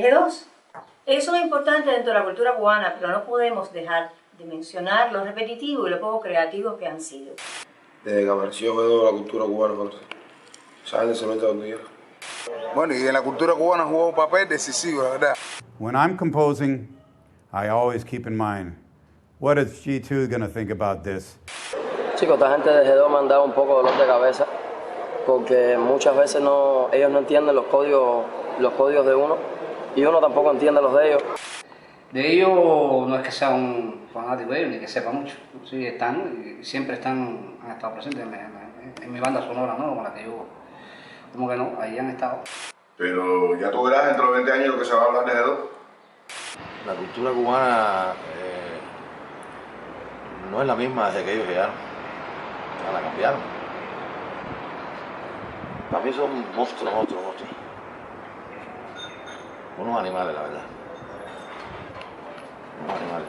G2. Ellos son importantes dentro de la cultura cubana, pero no podemos dejar de mencionar lo repetitivo y lo poco creativo que han sido. Desde que apareció G2 la cultura cubana, esa gente se mete donde quiera. Bueno, y en la cultura cubana jugó un papel decisivo, la verdad. When I'm composing, I always keep in mind, what is G2 going to think about this? Chicos, esta gente de G2 me han dado un poco de dolor de cabeza porque muchas veces ellos no entienden los códigos de uno y uno tampoco entiende los de ellos. De ellos no es que sea un fanático de ellos ni que sepa mucho, sí están y siempre han estado presentes en mi banda sonora, ¿no? Con la que yo, como que no, ahí han estado. Pero ya tú verás dentro de 20 años lo que se va a hablar de G2. La cultura cubana no es la misma desde que ellos llegaron. Ya la cambiaron. Para mí son monstruos. Unos animales, la verdad. Unos animales.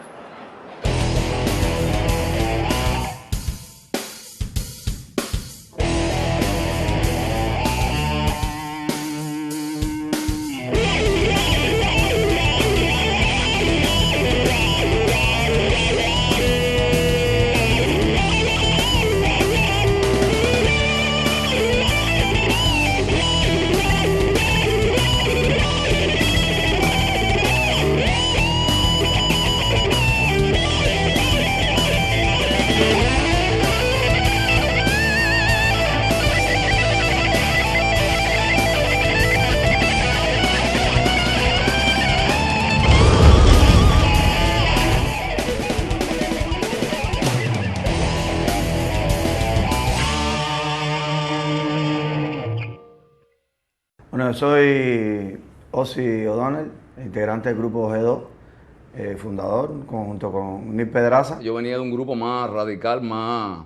Bueno, yo soy Ozzy O'Donnell, integrante del grupo G2, fundador, junto con Nick Pedraza. Yo venía de un grupo más radical, más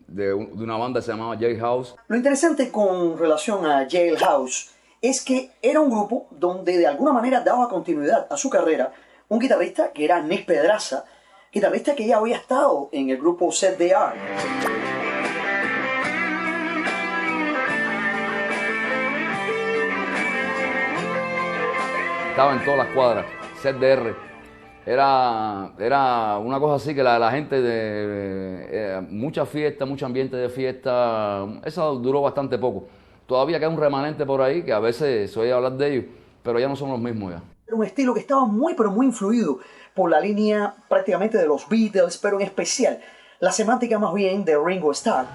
de una banda que se llamaba Jailhouse. Lo interesante con relación a Jailhouse es que era un grupo donde de alguna manera daba continuidad a su carrera un guitarrista que era Nick Pedraza, guitarrista que ya había estado en el grupo ZDR. Estaba en todas las cuadras, ZDR. Era una cosa así que la gente mucha fiesta, mucho ambiente de fiesta. Eso duró bastante poco. Todavía queda un remanente por ahí que a veces se oye hablar de ellos, pero ya no son los mismos ya. Era un estilo que estaba muy influido por la línea prácticamente de los Beatles, pero en especial la semántica más bien de Ringo Starr.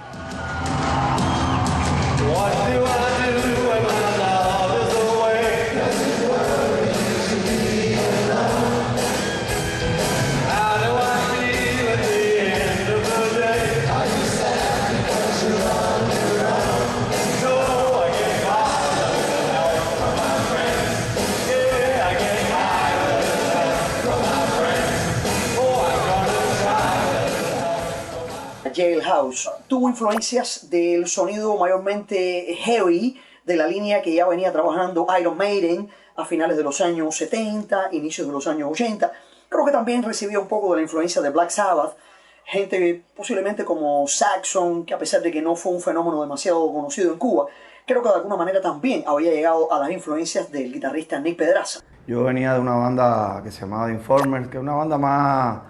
Jailhouse tuvo influencias del sonido mayormente heavy de la línea que ya venía trabajando Iron Maiden a finales de los años 70, inicios de los años 80. Creo que también recibió un poco de la influencia de Black Sabbath, gente posiblemente como Saxon, que a pesar de que no fue un fenómeno demasiado conocido en Cuba, creo que de alguna manera también había llegado a las influencias del guitarrista Nick Pedraza. Yo venía de una banda que se llamaba The Informers, que es una banda más...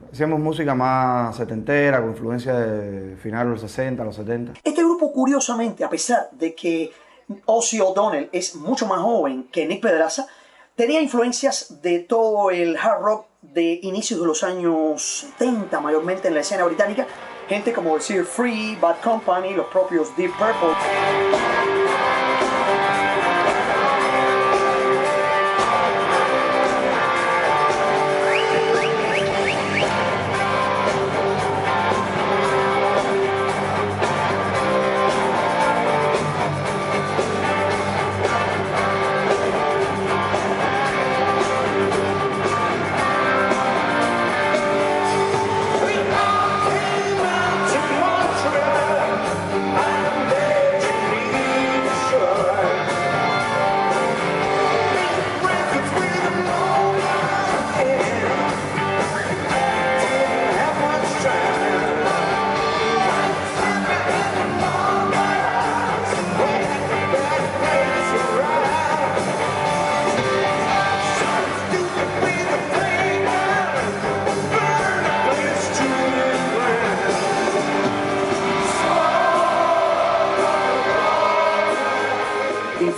Hacíamos música más setentera, con influencia de finales de los 60, los 70. Este grupo, curiosamente, a pesar de que Ozzy O'Donnell es mucho más joven que Nick Pedraza, tenía influencias de todo el hard rock de inicios de los años 70, mayormente en la escena británica. Gente como decir Free, Bad Company, los propios Deep Purple.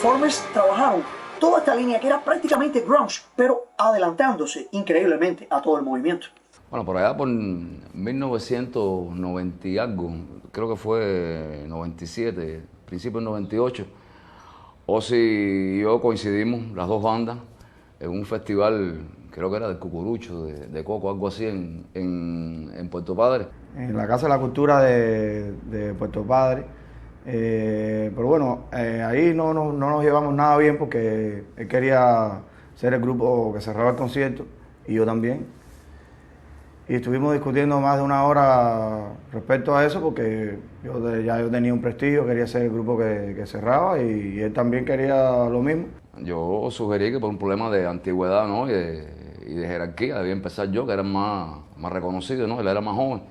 Informers trabajaron toda esta línea que era prácticamente grunge, pero adelantándose increíblemente a todo el movimiento. Bueno, por allá por 1990 y algo, creo que fue 97, principio del 98, Ozzy y yo coincidimos, las dos bandas, en un festival, creo que era de Cucurucho, de Coco, algo así, en Puerto Padre. En la Casa de la Cultura de Puerto Padre. Pero bueno, ahí no nos llevamos nada bien porque él quería ser el grupo que cerraba el concierto y yo también. Y estuvimos discutiendo más de una hora respecto a eso porque yo tenía un prestigio, quería ser el grupo que cerraba y él también quería lo mismo. Yo sugerí que por un problema de antigüedad, ¿no? y de jerarquía debía empezar yo, que era más reconocido, ¿no? Él era más joven.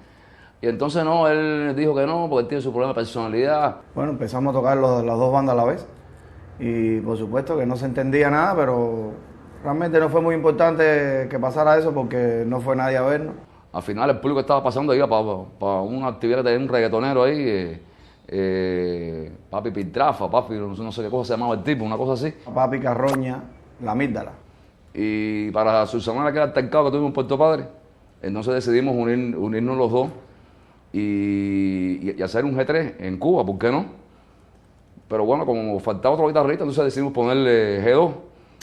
Y entonces no, él dijo que no, porque él tiene su problema de personalidad. Bueno, empezamos a tocar las dos bandas a la vez y por supuesto que no se entendía nada, pero realmente no fue muy importante que pasara eso porque no fue nadie a vernos. Al final el público estaba pasando, iba para una actividad de un reggaetonero ahí, Papi Piltrafa, Papi, no sé qué cosa se llamaba el tipo, una cosa así. Papi Carroña, la amígdala. Y para subsanar aquel altercado que tuvimos en Puerto Padre, entonces decidimos unirnos los dos y hacer un G3 en Cuba, ¿por qué no? Pero bueno, como faltaba otro guitarrista, entonces decidimos ponerle G2.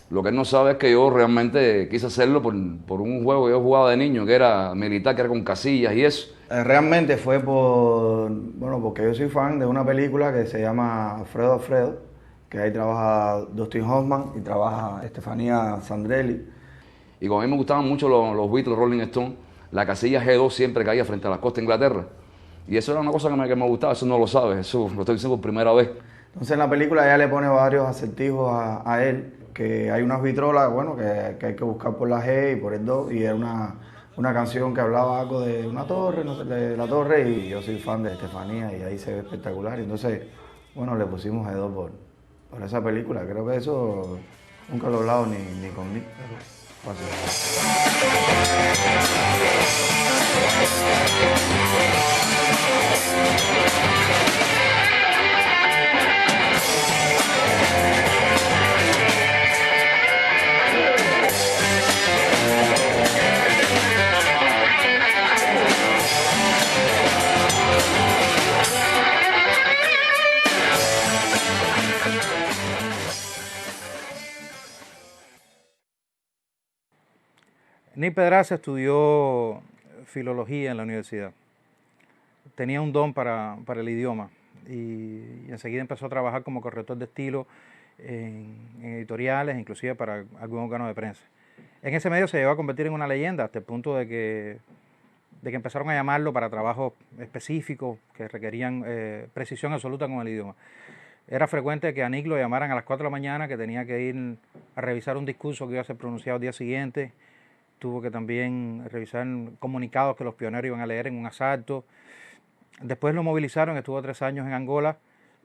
Lo que él no sabe es que yo realmente quise hacerlo por un juego que yo jugaba de niño, que era militar, que era con casillas y eso. Realmente fue porque yo soy fan de una película que se llama Alfredo, que ahí trabaja Dustin Hoffman y trabaja Estefanía Sandrelli. Y como a mí me gustaban mucho los Beatles, Rolling Stones, la casilla G2 siempre caía frente a la costa de Inglaterra. Y eso era una cosa que me gustaba, eso no lo sabes, eso lo estoy diciendo por primera vez. Entonces en la película ella le pone varios acertijos a él, que hay unas vitrolas, bueno, que hay que buscar por la G y por el 2, y era una canción que hablaba algo de una torre, no sé, de la torre, y yo soy fan de Estefanía y ahí se ve espectacular. Y entonces, bueno, le pusimos G2 por esa película. Creo que eso nunca lo he hablado ni conmigo, pero fue Nick Pedraza estudió filología en la universidad. Tenía un don para el idioma y enseguida empezó a trabajar como corrector de estilo en editoriales, inclusive para algún órgano de prensa. En ese medio se llegó a convertir en una leyenda hasta el punto de que empezaron a llamarlo para trabajos específicos que requerían precisión absoluta con el idioma. Era frecuente que a Nick lo llamaran a las 4 de la mañana, que tenía que ir a revisar un discurso que iba a ser pronunciado al día siguiente. Tuvo que también revisar comunicados que los pioneros iban a leer en un asalto. Después lo movilizaron, estuvo 3 años en Angola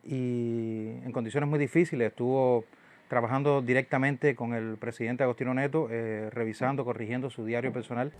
y en condiciones muy difíciles. Estuvo trabajando directamente con el presidente Agostinho Neto, revisando, corrigiendo su diario personal.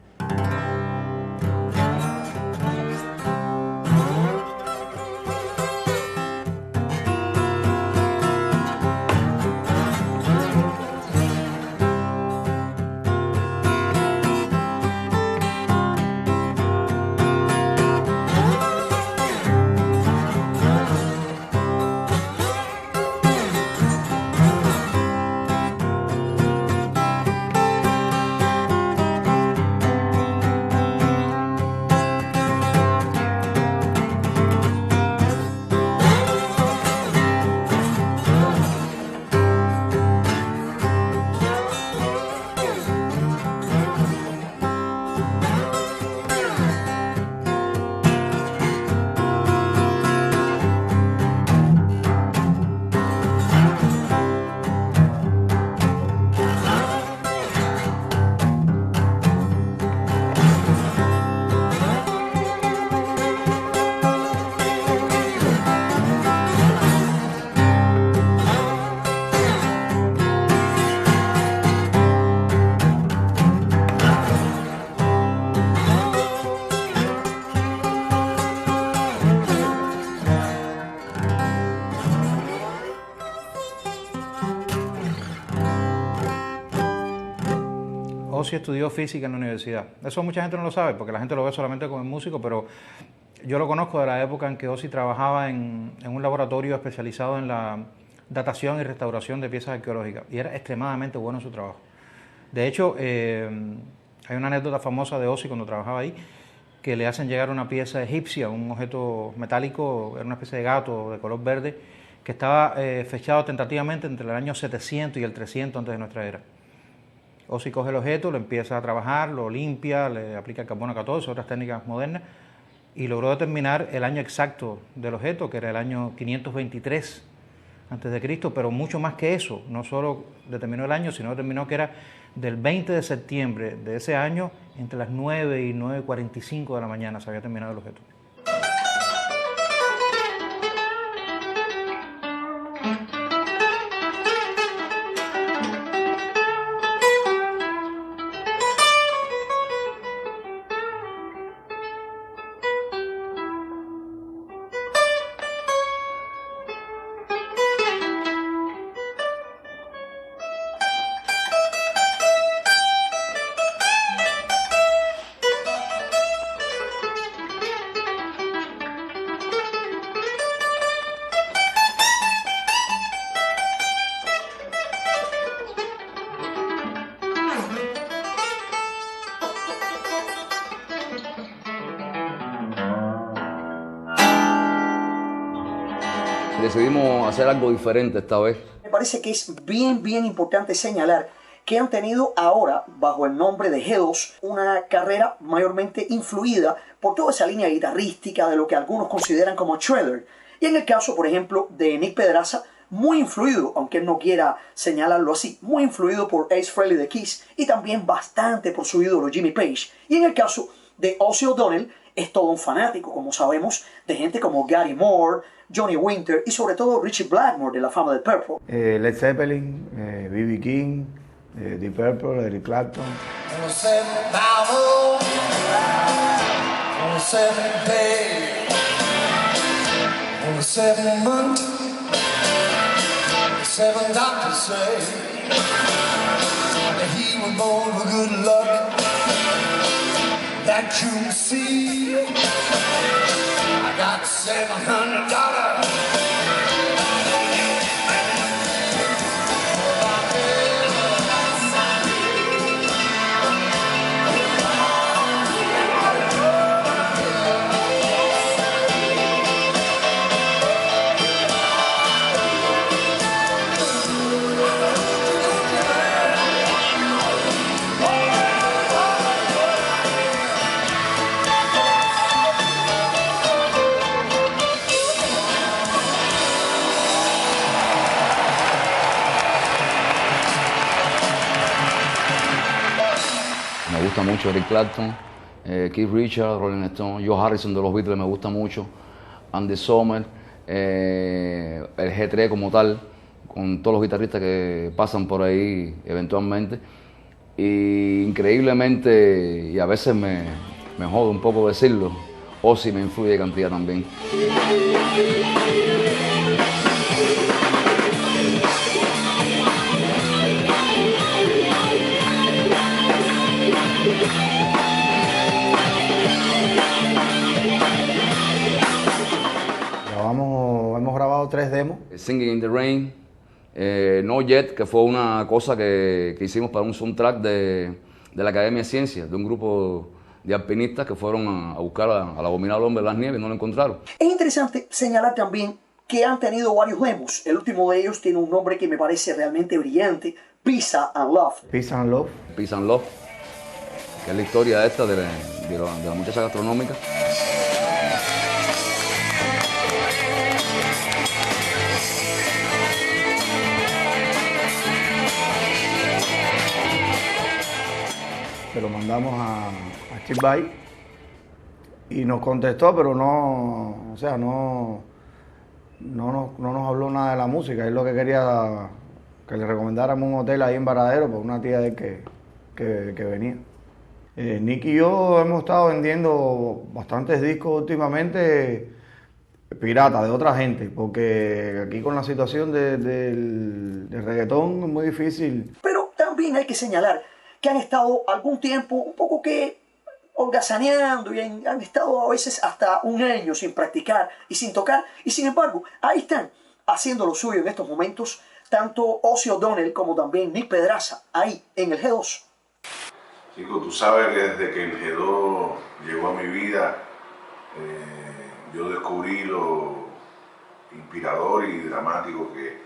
Ozzy estudió física en la universidad. Eso mucha gente no lo sabe, porque la gente lo ve solamente como músico, pero yo lo conozco de la época en que Ozzy trabajaba en un laboratorio especializado en la datación y restauración de piezas arqueológicas, y era extremadamente bueno en su trabajo. De hecho, hay una anécdota famosa de Ozzy cuando trabajaba ahí, que le hacen llegar una pieza egipcia, un objeto metálico, era una especie de gato de color verde, que estaba fechado tentativamente entre el año 700 y el 300 antes de nuestra era. Ozzy coge el objeto, lo empieza a trabajar, lo limpia, le aplica carbono 14, otras técnicas modernas, y logró determinar el año exacto del objeto, que era el año 523 antes de Cristo, pero mucho más que eso. No solo determinó el año, sino determinó que era del 20 de septiembre de ese año, entre las 9 y 9:45 de la mañana se había terminado el objeto. Decidimos hacer algo diferente esta vez. Me parece que es bien importante señalar que han tenido ahora, bajo el nombre de G2, una carrera mayormente influida por toda esa línea guitarrística de lo que algunos consideran como Shredder. Y en el caso, por ejemplo, de Nick Pedraza, muy influido, aunque él no quiera señalarlo así, muy influido por Ace Frehley de Kiss y también bastante por su ídolo Jimmy Page. Y en el caso de Ozzy O'Donnell, es todo un fanático, como sabemos, de gente como Gary Moore, Johnny Winter y sobre todo Richie Blackmore de la fama del Purple. Led Zeppelin, B.B. King, Deep Purple, Eric Clapton. On the seventh hour, on the seventh day, on the seventh month, the seven doctors say that he was born for good luck. That you see, I got $700. Me gusta mucho Eric Clapton, Keith Richards, Rolling Stone, Joe Harrison de los Beatles me gusta mucho, Andy Sommer, el G3 como tal, con todos los guitarristas que pasan por ahí eventualmente. Y increíblemente, y a veces me jode un poco decirlo, Ozzy me influye de cantidad también. Hemos grabado 3 demos. Singing in the Rain, No Yet, que fue una cosa que hicimos para un soundtrack de la Academia de Ciencias, de un grupo de alpinistas que fueron a buscar al abominable hombre de las nieves y no lo encontraron. Es interesante señalar también que han tenido varios demos. El último de ellos tiene un nombre que me parece realmente brillante, Pizza and Love. Peace and Love. Peace and Love, que es la historia esta de la muchacha gastronómica. Se lo mandamos a Steve Vai y nos contestó, pero no, o sea, no nos habló nada de la música. Él lo que quería que le recomendáramos un hotel ahí en Varadero por una tía de él que venía. Nick y yo hemos estado vendiendo bastantes discos últimamente pirata de otra gente, porque aquí con la situación del reggaetón es muy difícil. Pero también hay que señalar que han estado algún tiempo un poco que holgazaneando y han estado a veces hasta un año sin practicar y sin tocar, y sin embargo, ahí están haciendo lo suyo en estos momentos, tanto Ozzy O'Donnell como también Nick Pedraza, ahí en el G2. Chico, tú sabes que desde que el G2 llegó a mi vida, yo descubrí lo inspirador y dramático que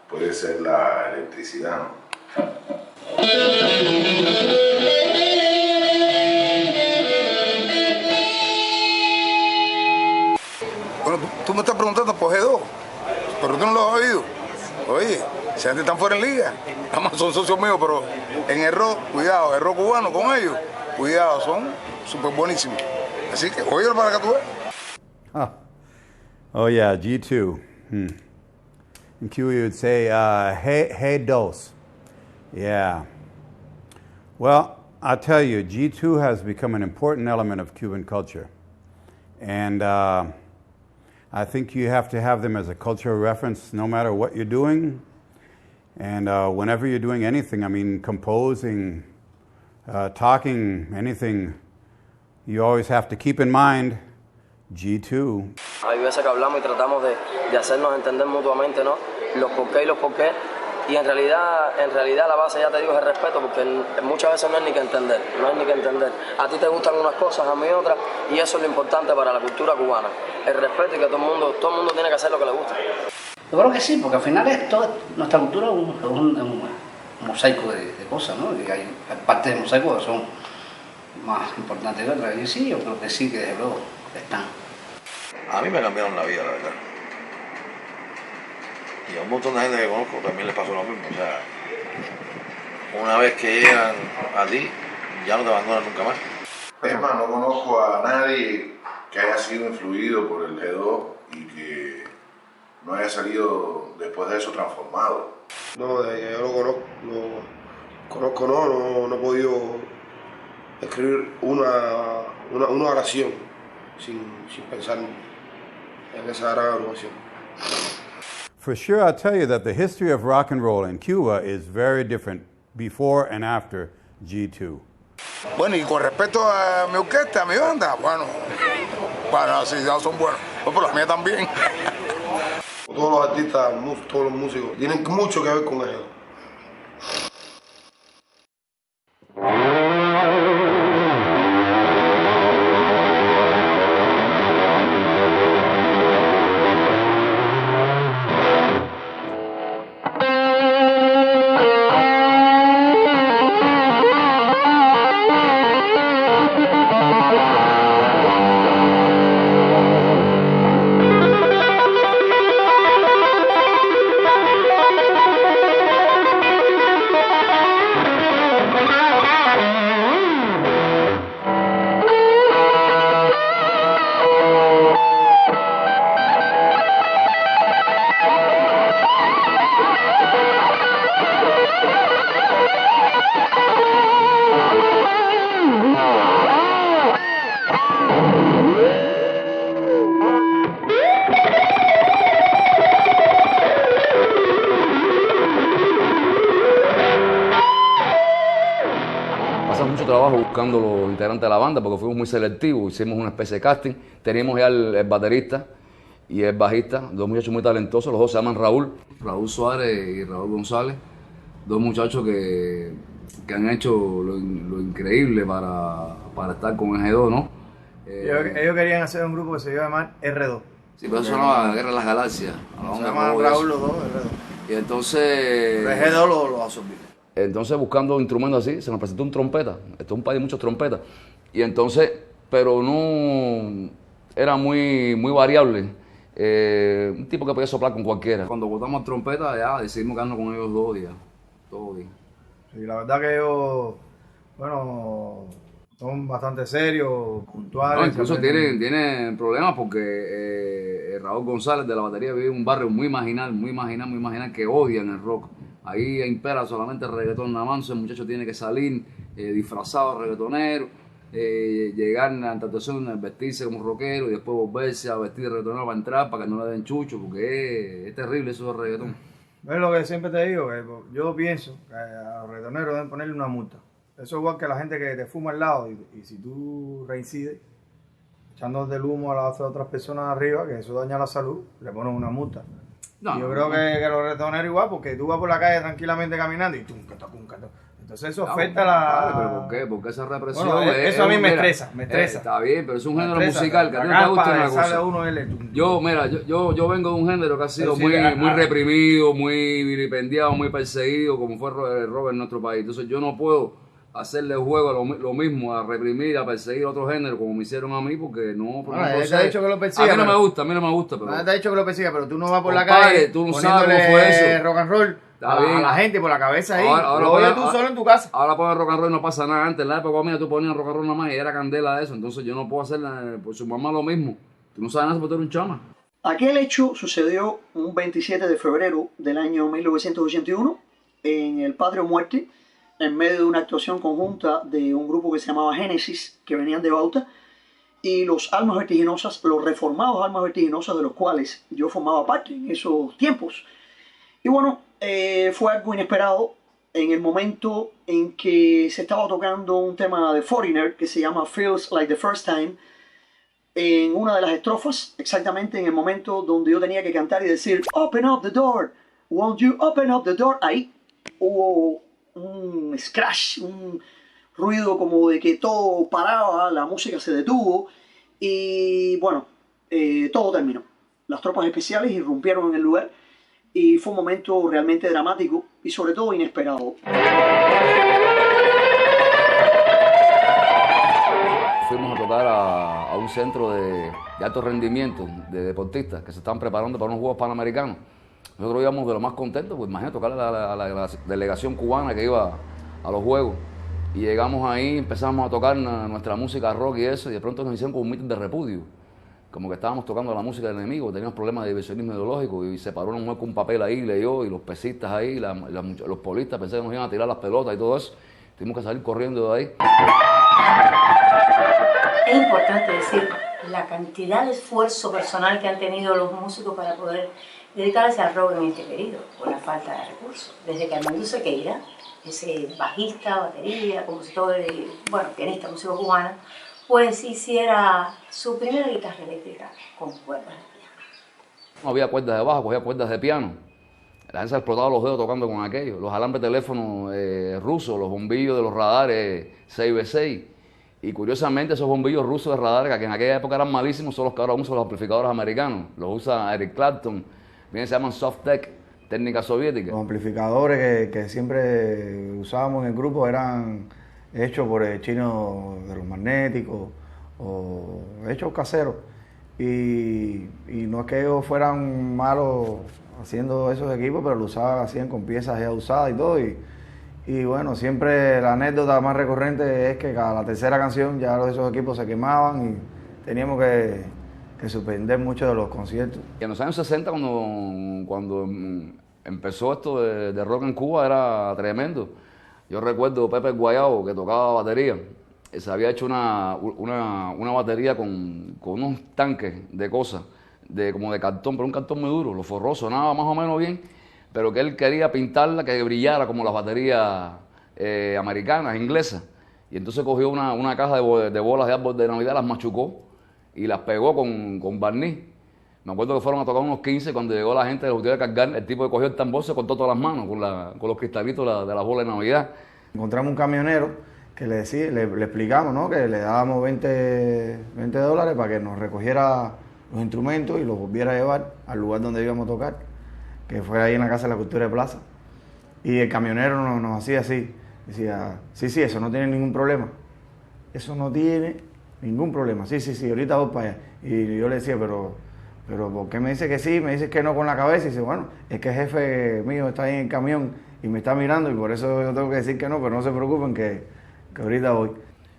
puede ser la electricidad, ¿no? Bueno, tú me estás preguntando por G2, pero tú no lo has oído. Oye, esa gente están fuera en liga. Además son socios míos, pero en el rock, cuidado, el rock cubano con ellos, cuidado, son súper buenísimos. Así que, óyelo para que tú veas. Oh yeah, G2. In Cuba you would say, hey dos. Yeah. Well, I'll tell you, G2 has become an important element of Cuban culture. And I think you have to have them as a cultural reference no matter what you're doing. And whenever you're doing anything, I mean, composing, talking, anything, you always have to keep in mind G2. Hay veces que hablamos y tratamos de hacernos entender mutuamente, ¿no? Los por qué y los por qué. Y en realidad la base, ya te digo, es el respeto, porque muchas veces no hay ni que entender, A ti te gustan unas cosas, a mí otras, y eso es lo importante para la cultura cubana. El respeto y que todo el mundo tiene que hacer lo que le gusta. Yo creo que sí, porque al final nuestra cultura es un mosaico de cosas, ¿no? Y hay partes de mosaico que son más importantes que otras. Y sí, yo creo que sí, que desde luego están. A mí me cambiaron la vida, la verdad. Y a un montón de gente que conozco también les pasó lo mismo. O sea, una vez que llegan a ti, ya no te abandonan nunca más. Es más, no conozco a nadie que haya sido influido por el G2 y que no haya salido después de eso transformado. No, desde que yo lo conozco, no he podido escribir una oración sin pensar en esa gran agrupación. For sure, I'll tell you that the history of rock and roll in Cuba is very different before and after G2. Bueno, y con respecto a mi orquesta, a mi banda, bueno, sí, ya son buenos. Pues por la mía también. Todos los artistas, todos los músicos, tienen mucho que ver con eso. Mucho trabajo buscando los integrantes de la banda porque fuimos muy selectivos, hicimos una especie de casting, teníamos ya el baterista y el bajista, dos muchachos muy talentosos, los dos se llaman Raúl Suárez y Raúl González, dos muchachos que han hecho lo increíble para estar con el G2, ¿no? Ellos querían hacer un grupo que se iba a llamar R2. Sí, pero eso sonaba Guerra de las Galaxias. Se llaman Raúl los dos, R2. Y entonces... El G2 lo absorbió. Entonces, buscando instrumentos así, se nos presentó un trompeta. Esto es un país de muchas trompetas. Y entonces, pero no era muy variable. Un tipo que podía soplar con cualquiera. Cuando botamos trompeta, ya decidimos quedarnos con ellos 2 días. Todo bien. Sí, la verdad que ellos, bueno, son bastante serios, puntuales. No, incluso tienen problemas porque Raúl González de la batería vive en un barrio muy marginal, que odian el rock. Ahí impera solamente el reggaetón nada más, el muchacho tiene que salir disfrazado de reggaetonero, llegar a la actuación, vestirse como rockero y después volverse a vestir de reggaetonero para entrar, para que no le den chucho, porque es terrible eso del reggaetón. Es lo que siempre te digo, que yo pienso que a los reggaetoneros deben ponerle una multa. Eso es igual que la gente que te fuma al lado y si tú reincides, echándote el humo a las otras personas arriba, que eso daña la salud, le ponen una multa. No, y yo creo que los reggaetoneros igual, porque tú vas por la calle tranquilamente caminando y tú, entonces eso afecta a la... ¿Pero por qué? Porque esa represión... Bueno, eso a mí me estresa. Está bien, pero es un género estresa, musical que a ti no te gusta una cosa. Yo vengo de un género que ha sido muy reprimido, muy vilipendiado, muy perseguido, como fue el rock en nuestro país. Entonces yo no puedo hacerle juego a lo mismo, a reprimir, a perseguir otro género como me hicieron a mí, porque no... te ha dicho que lo persiga, a mí no me gusta. Pero, te ha dicho que lo persiga, pero tú no vas por la calle tú no sabes cómo fue eso. Rock and roll a la gente por la cabeza ahí. Ahora lo oyes tú solo en tu casa. Ahora pones rock and roll y no pasa nada. Antes en la época mía tú ponías rock and roll nada más y era candela de eso. Entonces yo no puedo hacer por su mamá lo mismo. Tú no sabes nada porque tú eres un chama. Aquel hecho sucedió un 27 de febrero del año 1981 en el Patrio Muerte, en medio de una actuación conjunta de un grupo que se llamaba Génesis, que venían de Bauta, y los Almas Vertiginosas, los reformados Almas Vertiginosas, de los cuales yo formaba parte en esos tiempos. Y bueno, fue algo inesperado en el momento en que se estaba tocando un tema de Foreigner que se llama Feels Like the First Time, en una de las estrofas, exactamente en el momento donde yo tenía que cantar y decir "Open up the door, won't you open up the door", ahí hubo un scratch, un ruido como de que todo paraba, la música se detuvo y bueno, todo terminó. Las tropas especiales irrumpieron en el lugar y fue un momento realmente dramático y sobre todo inesperado. Fuimos a tocar a un centro de alto rendimiento de deportistas que se están preparando para unos Juegos Panamericanos. Nosotros íbamos de lo más contentos, pues imagínate, tocar a la delegación cubana que iba a los Juegos. Y llegamos ahí, empezamos a tocar nuestra música rock y eso, y de pronto nos hicieron como un mitin de repudio. Como que estábamos tocando la música del enemigo, teníamos problemas de divisionismo ideológico, y se paró una mujer con un papel ahí, leyó, y los pesistas ahí, los polistas pensaban que nos iban a tirar las pelotas y todo eso. Tuvimos que salir corriendo de ahí. Es importante decir la cantidad de esfuerzo personal que han tenido los músicos para poder dedicarse al rock en este periodo, por la falta de recursos. Desde que Armando Sequeira, ese bajista, batería, compositor, pianista, músico cubano, pues hiciera su primera guitarra eléctrica con cuerdas de piano. No había cuerdas de bajo, cogía cuerdas de piano. La gente se explotaba los dedos tocando con aquello. Los alambres de teléfono rusos, los bombillos de los radares 6x6. Y curiosamente esos bombillos rusos de radares, que en aquella época eran malísimos, son los que ahora usan los amplificadores americanos. Los usa Eric Clapton. Bien, se llaman Soft-Tech, técnica soviética. Los amplificadores que siempre usábamos en el grupo eran hechos por el chino de los magnéticos o hechos caseros. Y no es que ellos fueran malos haciendo esos equipos, pero lo hacían con piezas ya usadas y todo. Y bueno, siempre la anécdota más recurrente es que cada la tercera canción ya esos equipos se quemaban y teníamos que suspender mucho de los conciertos. Y en los años 60, cuando empezó esto de rock en Cuba, era tremendo. Yo recuerdo Pepe Guayabo, que tocaba batería. Se había hecho una batería con unos tanques de cosas, como de cartón, pero un cartón muy duro. Lo forró, sonaba más o menos bien, pero que él quería pintarla que brillara como las baterías americanas, inglesas. Y entonces cogió una caja de bolas de árbol de Navidad, las machucó y las pegó con barniz. Me acuerdo que fueron a tocar unos 15, cuando llegó la gente de los de cargar, el tipo que cogió el tambor se cortó todas las manos con los cristalitos de las bolas de Navidad. Encontramos un camionero que le explicamos, ¿no?, que le dábamos $20 para que nos recogiera los instrumentos y los volviera a llevar al lugar donde íbamos a tocar, que fue ahí en la Casa de la Cultura de Plaza. Y el camionero nos hacía así, decía, sí, eso no tiene ningún problema. Eso no tiene ningún problema. Sí, ahorita voy para allá. Y yo le decía, pero ¿por qué me dice que sí? Me dice que no con la cabeza. Y dice, bueno, es que el jefe mío está ahí en el camión y me está mirando y por eso yo tengo que decir que no, pero no se preocupen que ahorita voy.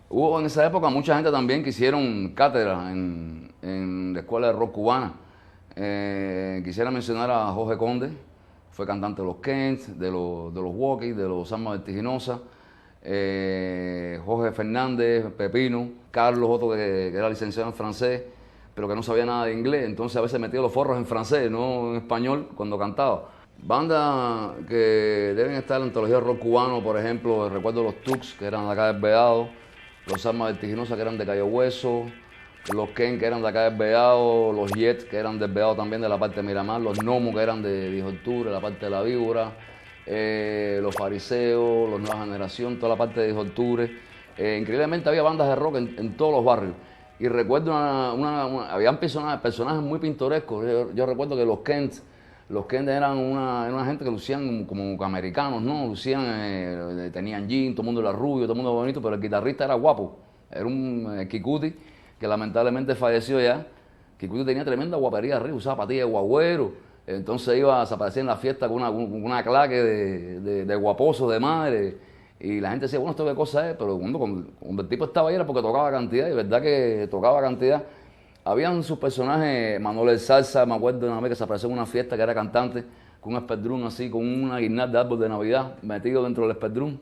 Hubo en esa época mucha gente también que hicieron cátedra en la escuela de rock cubana. Quisiera mencionar a Jorge Conde, fue cantante de los Kents, de los Walkies, de los Almas Vertiginosas. Jorge Fernández, Pepino, Carlos, otro que era licenciado en francés, pero que no sabía nada de inglés, entonces a veces metía los forros en francés, no en español, cuando cantaba. Bandas que deben estar en la antología rock cubano, por ejemplo, recuerdo los Tux, que eran de acá del Beado, los Almas Vertiginosas, que eran de Cayo Hueso, los Ken, que eran de acá del Beado, los Jets, que eran del Beado también, de la parte de Miramar, los Gnomos, que eran de Viejo Octubre, la parte de La Víbora, los Fariseos, los Nueva Generación, toda la parte de Viejo Octubre. Increíblemente había bandas de rock en todos los barrios. Y recuerdo, habían personajes muy pintorescos. Yo recuerdo que los Kent eran una gente que lucían como americanos, ¿no? Lucían, tenían jean, todo el mundo era rubio, todo el mundo bonito, pero el guitarrista era guapo. Era un Kikuti, que lamentablemente falleció ya. Kikuti tenía tremenda guapería arriba, usaba patillas de guagüero. Entonces se aparecía en la fiesta con una claque de guaposo de madre. Y la gente decía, bueno, ¿esto qué cosa es? Pero cuando el tipo estaba ahí era porque tocaba cantidad, y verdad que tocaba cantidad. Habían sus personajes, Manuel el Salsa, me acuerdo una vez que se apareció en una fiesta que era cantante, con un espedrún así, con una guirnalda de árbol de Navidad metido dentro del espedrún,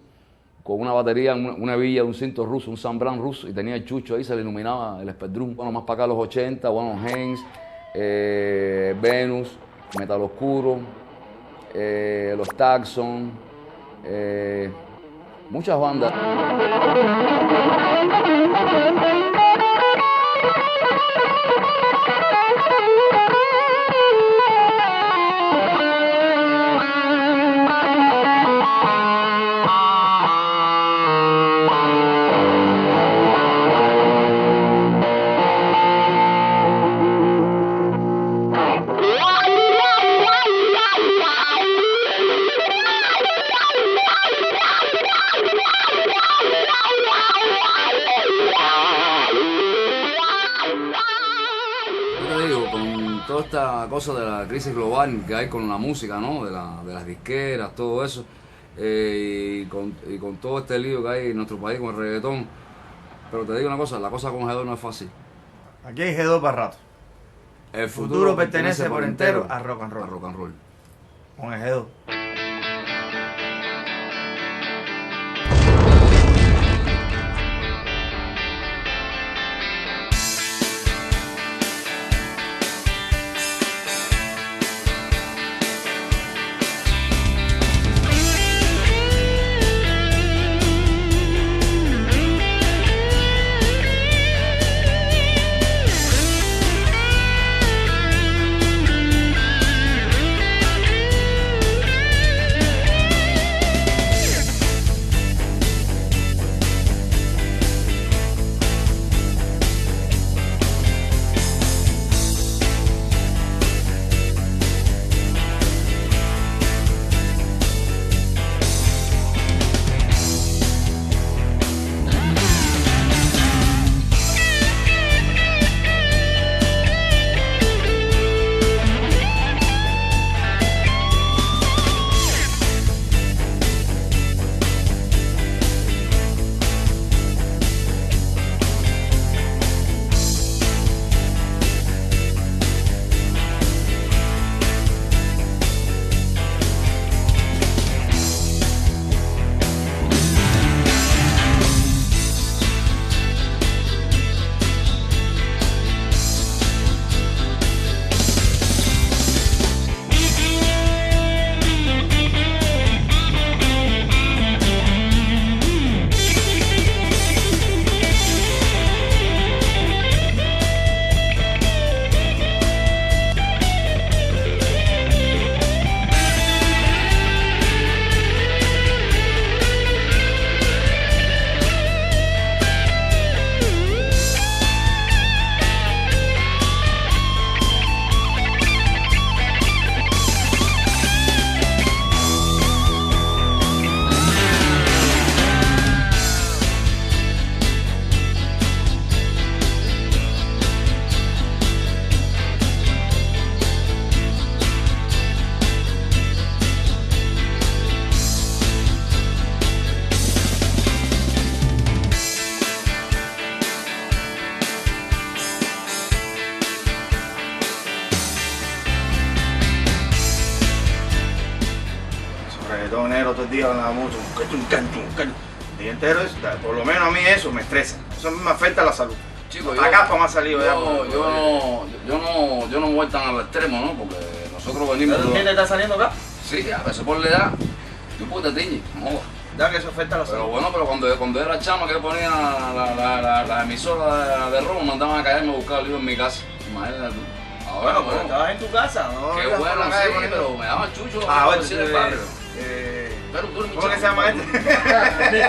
con una batería, una hebilla, un cinto ruso, un Sambran ruso, y tenía el chucho ahí, se le iluminaba el espedrún. Bueno, más para acá los 80, bueno, Haynes, Venus, Metal Oscuro, los Taxon, muchas bandas. Esta cosa de la crisis global que hay con la música, ¿no? de las disqueras, todo eso, y con todo este lío que hay en nuestro país con el reggaetón. Pero te digo una cosa, la cosa con G2 no es fácil. Aquí hay G2 para rato. El futuro pertenece por entero a rock and roll. A rock and roll. Con el G2. Todo el día hablaba mucho, el día entero, por lo menos a mí eso me estresa, eso me afecta a la salud. Chico, la capa me ha salido ya. Yo no voy tan al extremo, ¿no? Porque nosotros venimos... ¿Pero te está saliendo acá? Sí, Sí, a veces por la edad, tú puedes te tiñes, no. Ya que eso afecta a la Pero salud. bueno, pero cuando era chama que ponía la emisora de robo, mandaban a caerme a buscar el libro en mi casa. Imagínate tú. Ahora, Bueno, pero estabas en tu casa, ¿no? Qué ibas por bueno, la calle sí, poniendo- pero me daban chucho Ah, bueno, decir el barrio. eh, Pero tú eres mi ¿cómo que chamo, se llama este?